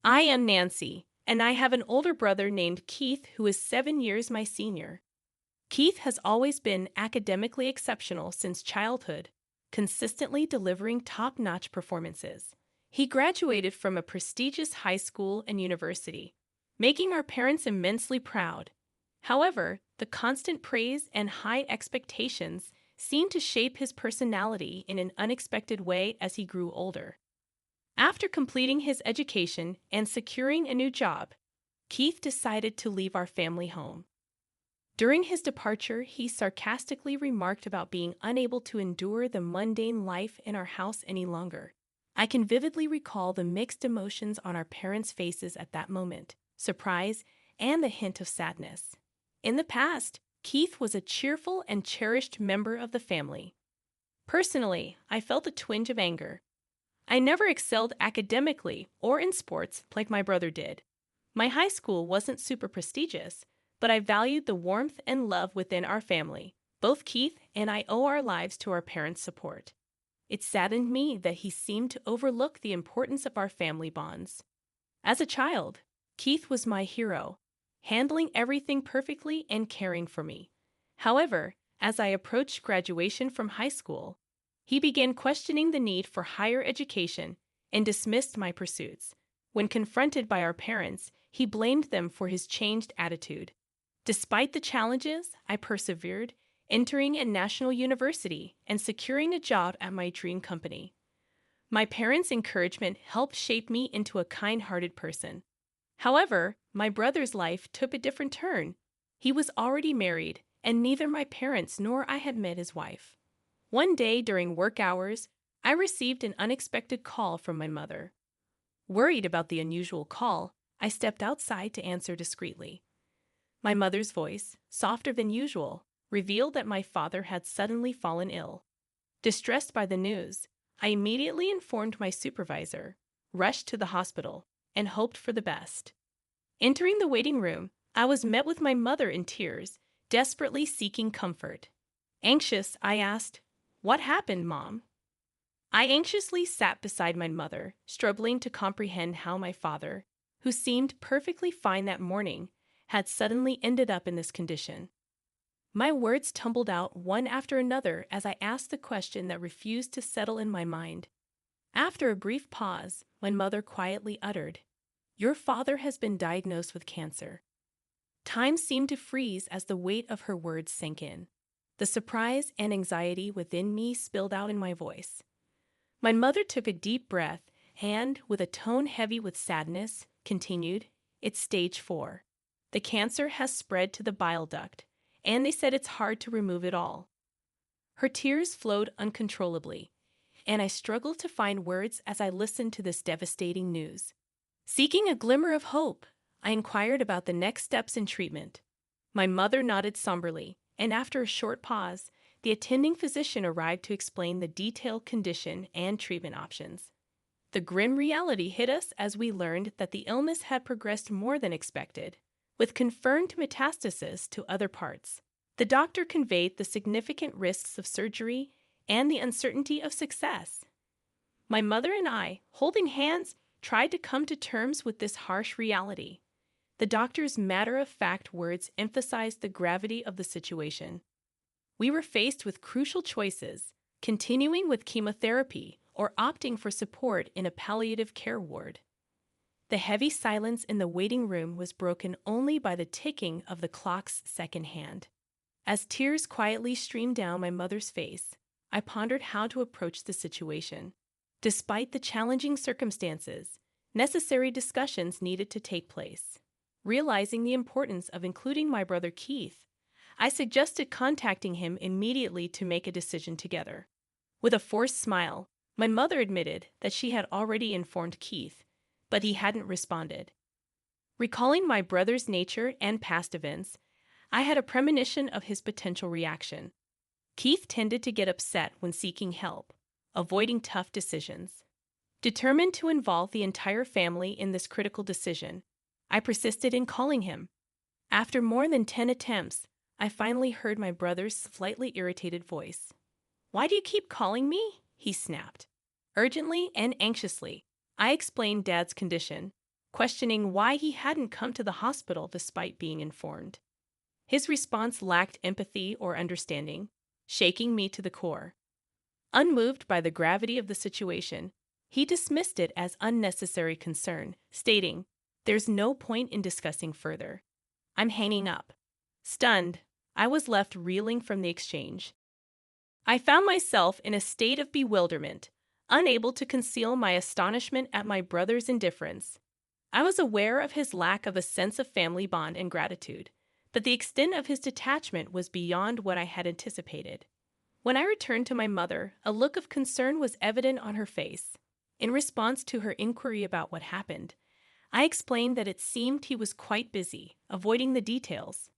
I am Nancy, and I have an older brother named Keith who is 7 years my senior. Keith has always been academically exceptional since childhood, consistently delivering top-notch performances. He graduated from a prestigious high school and university, making our parents immensely proud. However, the constant praise and high expectations seemed to shape his personality in an unexpected way as he grew older. After completing his education and securing a new job, Keith decided to leave our family home. During his departure, he sarcastically remarked about being unable to endure the mundane life in our house any longer. I can vividly recall the mixed emotions on our parents' faces at that moment, surprise and a hint of sadness. In the past, Keith was a cheerful and cherished member of the family. Personally, I felt a twinge of anger. I never excelled academically or in sports like my brother did. My high school wasn't super prestigious, but I valued the warmth and love within our family. Both Keith and I owe our lives to our parents' support. It saddened me that he seemed to overlook the importance of our family bonds. As a child, Keith was my hero, handling everything perfectly and caring for me. However, as I approached graduation from high school, he began questioning the need for higher education and dismissed my pursuits. When confronted by our parents, he blamed them for his changed attitude. Despite the challenges, I persevered, entering a national university and securing a job at my dream company. My parents' encouragement helped shape me into a kind-hearted person. However, my brother's life took a different turn. He was already married, and neither my parents nor I had met his wife. One day during work hours, I received an unexpected call from my mother. Worried about the unusual call, I stepped outside to answer discreetly. My mother's voice, softer than usual, revealed that my father had suddenly fallen ill. Distressed by the news, I immediately informed my supervisor, rushed to the hospital, and hoped for the best. Entering the waiting room, I was met with my mother in tears, desperately seeking comfort. Anxious, I asked, "What happened, Mom?" I anxiously sat beside my mother, struggling to comprehend how my father, who seemed perfectly fine that morning, had suddenly ended up in this condition. My words tumbled out one after another as I asked the question that refused to settle in my mind. After a brief pause, my mother quietly uttered, "Your father has been diagnosed with cancer." Time seemed to freeze as the weight of her words sank in. The surprise and anxiety within me spilled out in my voice. My mother took a deep breath and, with a tone heavy with sadness, continued, "It's stage 4. The cancer has spread to the bile duct, and they said it's hard to remove it all." Her tears flowed uncontrollably, and I struggled to find words as I listened to this devastating news. Seeking a glimmer of hope, I inquired about the next steps in treatment. My mother nodded somberly, and after a short pause, the attending physician arrived to explain the detailed condition and treatment options. The grim reality hit us as we learned that the illness had progressed more than expected, with confirmed metastasis to other parts. The doctor conveyed the significant risks of surgery and the uncertainty of success. My mother and I, holding hands, tried to come to terms with this harsh reality. The doctor's matter-of-fact words emphasized the gravity of the situation. We were faced with crucial choices, continuing with chemotherapy or opting for support in a palliative care ward. The heavy silence in the waiting room was broken only by the ticking of the clock's second hand. As tears quietly streamed down my mother's face, I pondered how to approach the situation. Despite the challenging circumstances, necessary discussions needed to take place. Realizing the importance of including my brother Keith, I suggested contacting him immediately to make a decision together. With a forced smile, my mother admitted that she had already informed Keith, but he hadn't responded. Recalling my brother's nature and past events, I had a premonition of his potential reaction. Keith tended to get upset when seeking help, avoiding tough decisions. Determined to involve the entire family in this critical decision, I persisted in calling him. After more than 10 attempts, I finally heard my brother's slightly irritated voice. "Why do you keep calling me?" he snapped. Urgently and anxiously, I explained Dad's condition, questioning why he hadn't come to the hospital despite being informed. His response lacked empathy or understanding, shaking me to the core. Unmoved by the gravity of the situation, he dismissed it as unnecessary concern, stating, "There's no point in discussing further. I'm hanging up." Stunned, I was left reeling from the exchange. I found myself in a state of bewilderment, unable to conceal my astonishment at my brother's indifference. I was aware of his lack of a sense of family bond and gratitude, but the extent of his detachment was beyond what I had anticipated. When I returned to my mother, a look of concern was evident on her face. In response to her inquiry about what happened, I explained that it seemed he was quite busy, avoiding the details.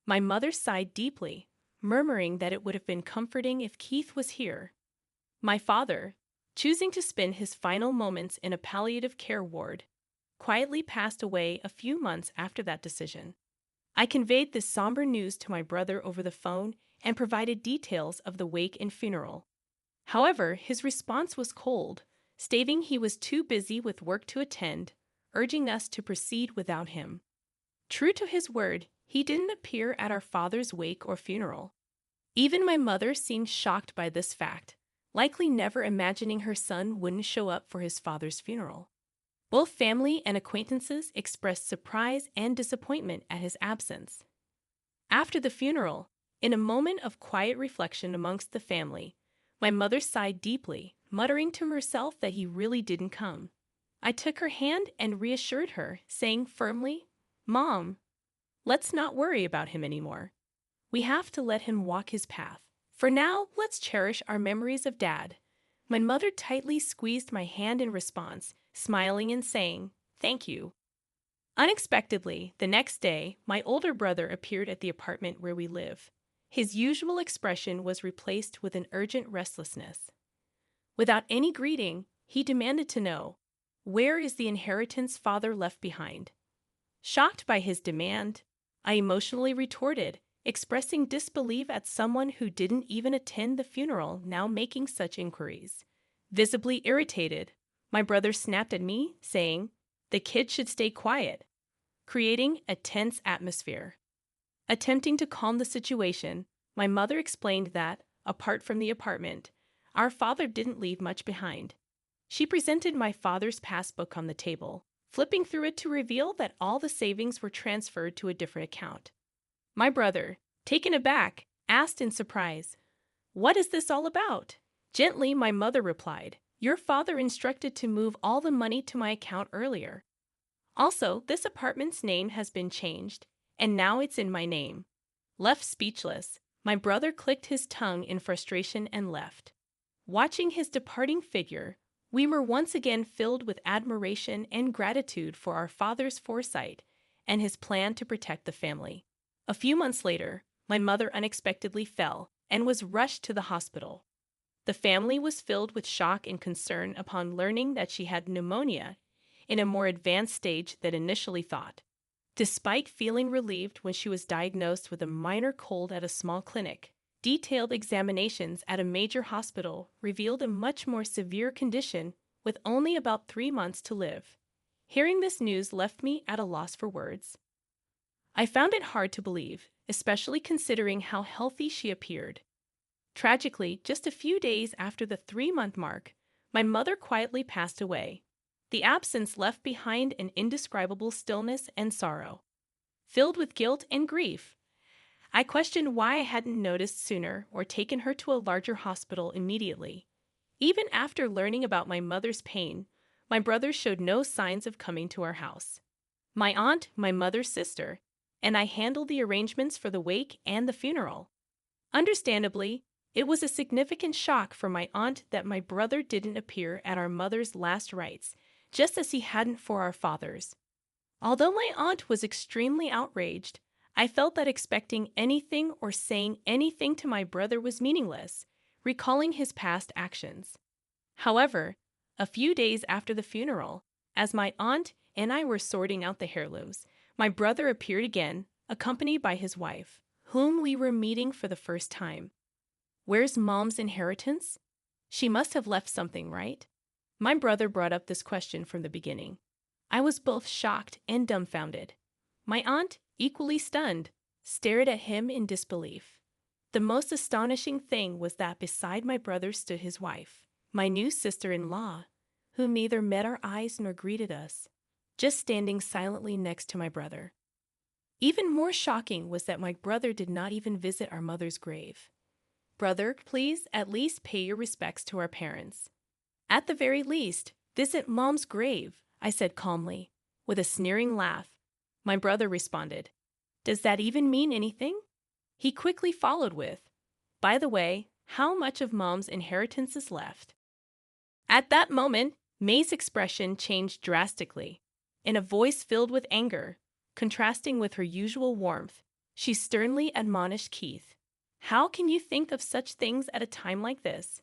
My mother sighed deeply, murmuring that it would have been comforting if Keith was here. My father, choosing to spend his final moments in a palliative care ward, quietly passed away a few months after that decision. I conveyed this somber news to my brother over the phone and provided details of the wake and funeral. However, his response was cold, stating he was too busy with work to attend, urging us to proceed without him. True to his word, he didn't appear at our father's wake or funeral. Even my mother seemed shocked by this fact, likely never imagining her son wouldn't show up for his father's funeral. Both family and acquaintances expressed surprise and disappointment at his absence. After the funeral, in a moment of quiet reflection amongst the family, my mother sighed deeply, muttering to herself that he really didn't come. I took her hand and reassured her, saying firmly, "Mom, let's not worry about him anymore. We have to let him walk his path. For now, let's cherish our memories of Dad." My mother tightly squeezed my hand in response, smiling and saying, "Thank you." Unexpectedly, the next day, my older brother appeared at the apartment where we live. His usual expression was replaced with an urgent restlessness. Without any greeting, he demanded to know, "Where is the inheritance father left behind?" Shocked by his demand, I emotionally retorted, expressing disbelief at someone who didn't even attend the funeral now making such inquiries. Visibly irritated, my brother snapped at me, saying, "The kid should stay quiet," creating a tense atmosphere. Attempting to calm the situation, my mother explained that, apart from the apartment, our father didn't leave much behind. She presented my father's passbook on the table, flipping through it to reveal that all the savings were transferred to a different account. My brother, taken aback, asked in surprise, "What is this all about?" Gently, my mother replied, "Your father instructed to move all the money to my account earlier. Also, this apartment's name has been changed, and now it's in my name." Left speechless, my brother clicked his tongue in frustration and left. Watching his departing figure, we were once again filled with admiration and gratitude for our father's foresight and his plan to protect the family. A few months later, my mother unexpectedly fell and was rushed to the hospital. The family was filled with shock and concern upon learning that she had pneumonia in a more advanced stage than initially thought. Despite feeling relieved when she was diagnosed with a minor cold at a small clinic, detailed examinations at a major hospital revealed a much more severe condition with only about 3 months to live. Hearing this news left me at a loss for words. I found it hard to believe, especially considering how healthy she appeared. Tragically, just a few days after the 3-month mark, my mother quietly passed away. The absence left behind an indescribable stillness and sorrow. Filled with guilt and grief, I questioned why I hadn't noticed sooner or taken her to a larger hospital immediately. Even after learning about my mother's pain, my brother showed no signs of coming to our house. My aunt, my mother's sister, and I handled the arrangements for the wake and the funeral. Understandably, it was a significant shock for my aunt that my brother didn't appear at our mother's last rites, just as he hadn't for our father's. Although my aunt was extremely outraged, I felt that expecting anything or saying anything to my brother was meaningless, recalling his past actions. However, a few days after the funeral, as my aunt and I were sorting out the heirlooms, my brother appeared again, accompanied by his wife, whom we were meeting for the first time. "Where's Mom's inheritance? She must have left something, right?" My brother brought up this question from the beginning. I was both shocked and dumbfounded. My aunt, equally stunned, stared at him in disbelief. The most astonishing thing was that beside my brother stood his wife, my new sister-in-law, who neither met our eyes nor greeted us, just standing silently next to my brother. Even more shocking was that my brother did not even visit our mother's grave. Brother, please at least pay your respects to our parents. At the very least, visit Mom's grave, I said calmly, with a sneering laugh. My brother responded, "Does that even mean anything?" He quickly followed with, "By the way, how much of Mom's inheritance is left?" At that moment, May's expression changed drastically. In a voice filled with anger, contrasting with her usual warmth, she sternly admonished Keith, "How can you think of such things at a time like this?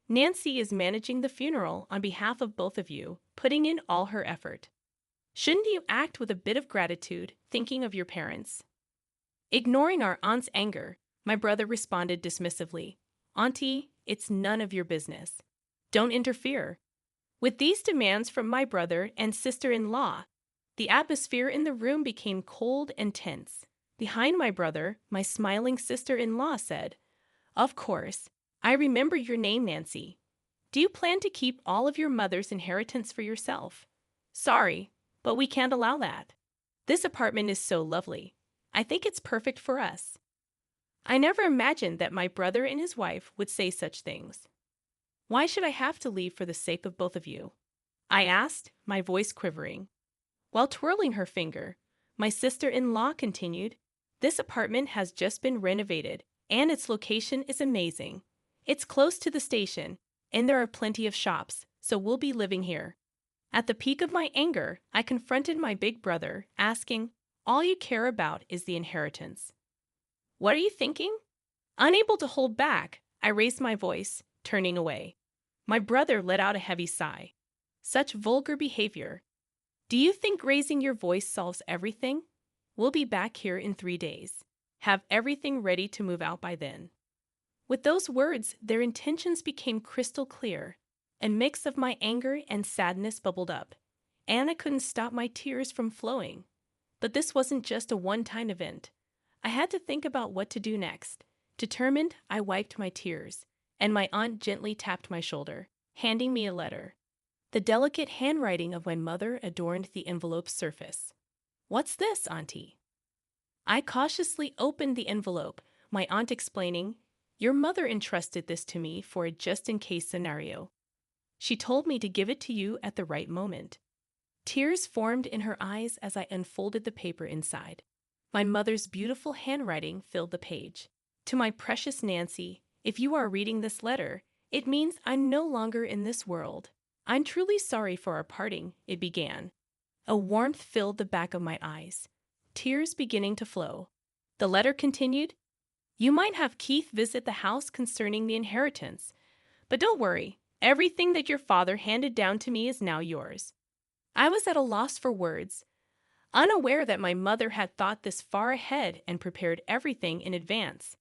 Nancy is managing the funeral on behalf of both of you, putting in all her effort. Shouldn't you act with a bit of gratitude, thinking of your parents?" Ignoring our aunt's anger, my brother responded dismissively, "Auntie, it's none of your business. Don't interfere." With these demands from my brother and sister-in-law, the atmosphere in the room became cold and tense. Behind my brother, my smiling sister-in-law said, "Of course, I remember your name, Nancy. Do you plan to keep all of your mother's inheritance for yourself?" "Sorry, but we can't allow that. This apartment is so lovely. I think it's perfect for us." I never imagined that my brother and his wife would say such things. "Why should I have to leave for the sake of both of you?" I asked, my voice quivering. While twirling her finger, my sister-in-law continued, "This apartment has just been renovated, and its location is amazing. It's close to the station, and there are plenty of shops, so we'll be living here." At the peak of my anger, I confronted my big brother, asking, "All you care about is the inheritance. What are you thinking?" Unable to hold back, I raised my voice, turning away. My brother let out a heavy sigh. Such vulgar behavior. "Do you think raising your voice solves everything? We'll be back here in 3 days. Have everything ready to move out by then." With those words, their intentions became crystal clear. A mix of my anger and sadness bubbled up, and I couldn't stop my tears from flowing. But this wasn't just a one-time event. I had to think about what to do next. Determined, I wiped my tears, and my aunt gently tapped my shoulder, handing me a letter. The delicate handwriting of my mother adorned the envelope's surface. "What's this, Auntie?" I cautiously opened the envelope, my aunt explaining, "Your mother entrusted this to me for a just-in-case scenario. She told me to give it to you at the right moment." Tears formed in her eyes as I unfolded the paper inside. My mother's beautiful handwriting filled the page. "To my precious Nancy, if you are reading this letter, it means I'm no longer in this world. I'm truly sorry for our parting," it began. A warmth filled the back of my eyes, tears beginning to flow. The letter continued, "You might have Keith visit the house concerning the inheritance, but don't worry, everything that your father handed down to me is now yours." I was at a loss for words, unaware that my mother had thought this far ahead and prepared everything in advance.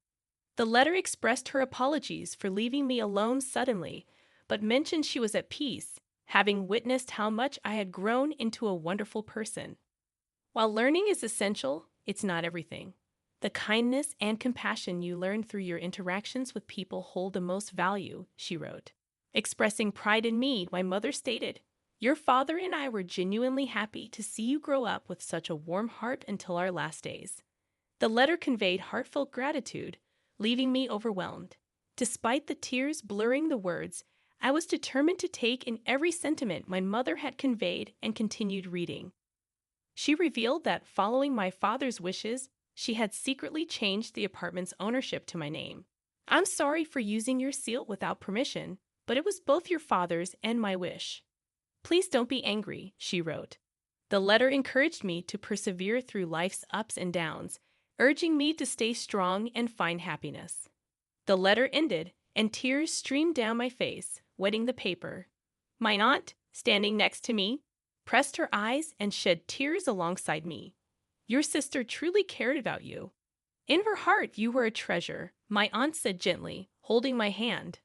The letter expressed her apologies for leaving me alone suddenly, but mentioned she was at peace, having witnessed how much I had grown into a wonderful person. "While learning is essential, it's not everything. The kindness and compassion you learn through your interactions with people hold the most value," she wrote. Expressing pride in me, my mother stated, "Your father and I were genuinely happy to see you grow up with such a warm heart until our last days." The letter conveyed heartfelt gratitude, leaving me overwhelmed. Despite the tears blurring the words, I was determined to take in every sentiment my mother had conveyed and continued reading. She revealed that following my father's wishes, she had secretly changed the apartment's ownership to my name. "I'm sorry for using your seal without permission, but it was both your father's and my wish. Please don't be angry," she wrote. The letter encouraged me to persevere through life's ups and downs, urging me to stay strong and find happiness. The letter ended, and tears streamed down my face, wetting the paper. My aunt, standing next to me, pressed her eyes and shed tears alongside me. "Your sister truly cared about you. In her heart, you were a treasure," my aunt said gently, holding my hand.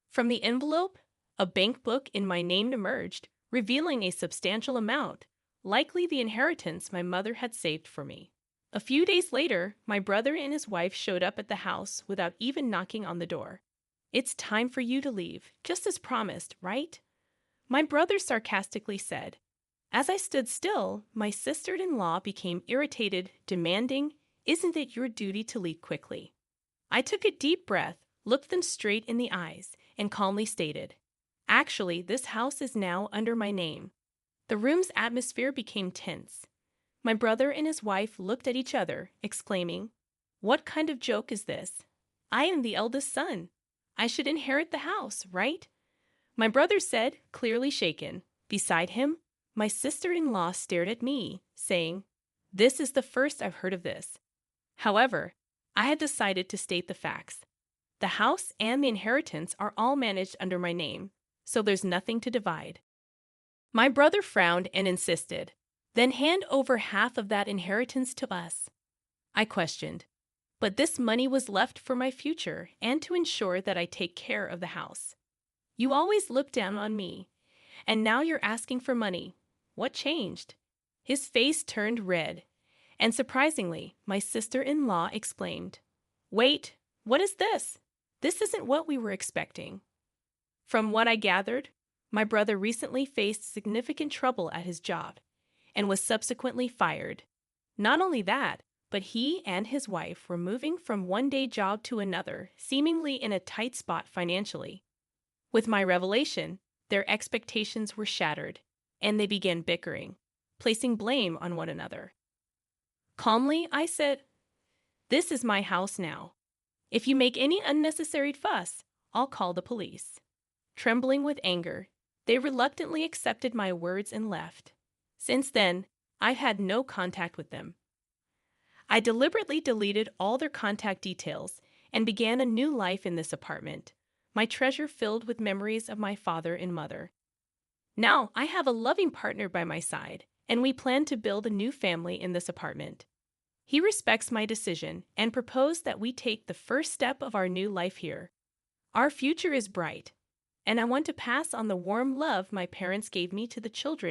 From the envelope, a bank book in my name emerged, revealing a substantial amount, likely the inheritance my mother had saved for me. A few days later, my brother and his wife showed up at the house without even knocking on the door. "It's time for you to leave, just as promised, right?" my brother sarcastically said. As I stood still, my sister-in-law became irritated, demanding, "Isn't it your duty to leave quickly?" I took a deep breath, looked them straight in the eyes, and calmly stated, "Actually, this house is now under my name." The room's atmosphere became tense. My brother and his wife looked at each other, exclaiming, "What kind of joke is this? I am the eldest son. I should inherit the house, right?" My brother said, clearly shaken. Beside him, my sister-in-law stared at me, saying, "This is the first I've heard of this." However, I had decided to state the facts. The house and the inheritance are all managed under my name, so there's nothing to divide. My brother frowned and insisted, "Then hand over half of that inheritance to us." I questioned, "But this money was left for my future and to ensure that I take care of the house. You always looked down on me, and now you're asking for money. What changed?" His face turned red, and surprisingly, my sister-in-law exclaimed, "Wait, what is this? This isn't what we were expecting." From what I gathered, my brother recently faced significant trouble at his job and was subsequently fired. Not only that, but he and his wife were moving from one day job to another, seemingly in a tight spot financially. With my revelation, their expectations were shattered, and they began bickering, placing blame on one another. Calmly, I said, "This is my house now. If you make any unnecessary fuss, I'll call the police." Trembling with anger, they reluctantly accepted my words and left. Since then, I've had no contact with them. I deliberately deleted all their contact details and began a new life in this apartment, my treasure filled with memories of my father and mother. Now I have a loving partner by my side, and we plan to build a new family in this apartment. He respects my decision and proposed that we take the first step of our new life here. Our future is bright, and I want to pass on the warm love my parents gave me to the children